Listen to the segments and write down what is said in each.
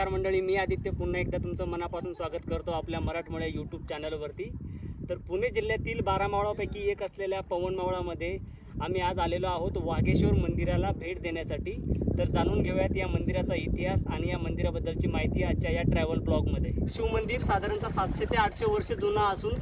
नमस्कार मंडळी, मी आदित्य पुन्हा एकदा तुमचं मनापासून स्वागत करतो आपल्या मराठमोळ्या यूट्यूब चॅनलवरती। तर पुणे जिल्ह्यातील 12 मावळापैकी एक असलेल्या पवन मावळामध्ये आम्ही आज आलेलो आहोत वाघेश्वर मंदिराला भेट देण्यासाठी। तर जाणून घेऊयात या मंदिराचा इतिहास आणि या मंदिराबद्दलची माहिती आजच्या या ट्रॅव्हल ब्लॉगमध्ये। शिवमंदिर साधारणतः 700 ते 800 वर्ष जुनं असून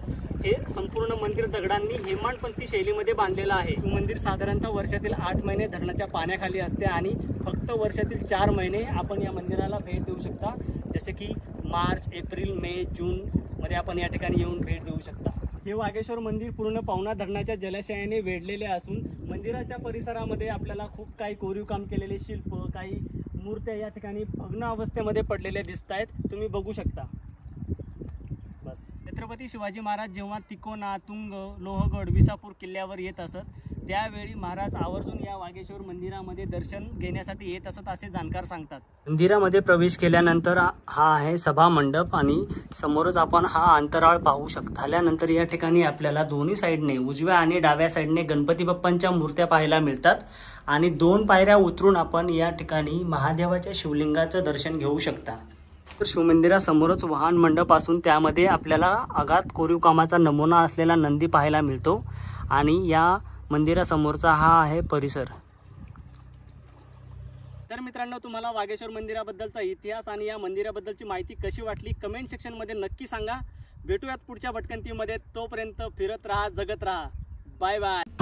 हे संपूर्ण मंदिर दगडांनी हेमाडपंथी शैलीमध्ये बांधलेलं आहे। मंदिर साधारणतः वर्षातील 8 महिने धरणाच्या पाण्याखाली असते आणि फक्त वर्षातील 4 महिने आपण या मंदिराला भेट देऊ शकता, जसे की मार्च, एप्रिल, मे, जून मध्ये आपण या ठिकाणी येऊन भेट देऊ शकता। हे वाघेश्वर मंदिर पूर्ण पवना धरणाच्या जलाशयाने वेढलेले असून मंदिराच्या परिसरामध्ये आपल्याला खूप काही कोरीव काम केलेले शिल्प, काही मूर्त्या या ठिकाणी भग्न अवस्थेमध्ये पडलेल्या दिसत आहेत, तुम्ही बघू शकता। बस छत्रपती शिवाजी महाराज जेव्हा तिकोना, तुंग, लोहगड, विसापूर किल्ल्यावर येत असत त्यावेळी महाराज आवर्जून या वाघेश्वर मंदिरामध्ये दर्शन घेण्यासाठी येत असत असे जाणकार सांगतात। मंदिरामध्ये प्रवेश केल्यानंतर हा आहे सभा मंडप आणि समोरच आपण हा अंतराळ पाहू शकता। आल्यानंतर या ठिकाणी आपल्याला दोन्ही साईडने उजव्या आणि डाव्या साईडने गणपती बाप्पांच्या मूर्त्या पाहायला मिळतात आणि 2 पायऱ्या उतरून आपण या ठिकाणी महादेवाच्या शिवलिंगाचं दर्शन घेऊ शकता। शिवमंदिरासमोरच वाहन मंडप असून त्यामध्ये आपल्याला अगाध कोरीव कामाचा नमुना असलेला नंदी पाहायला मिळतो आणि या मंदिरासमोरचा हा आहे परिसर। तर मित्रांनो, तुम्हाला वाघेश्वर मंदिराबद्दलचा इतिहास आणि या मंदिराबद्दलची माहिती कशी वाटली कमेंट सेक्शनमध्ये नक्की सांगा। भेटूयात पुढच्या भटकंतीमध्ये, तोपर्यंत फिरत राहा, जगत राहा। Bye bye.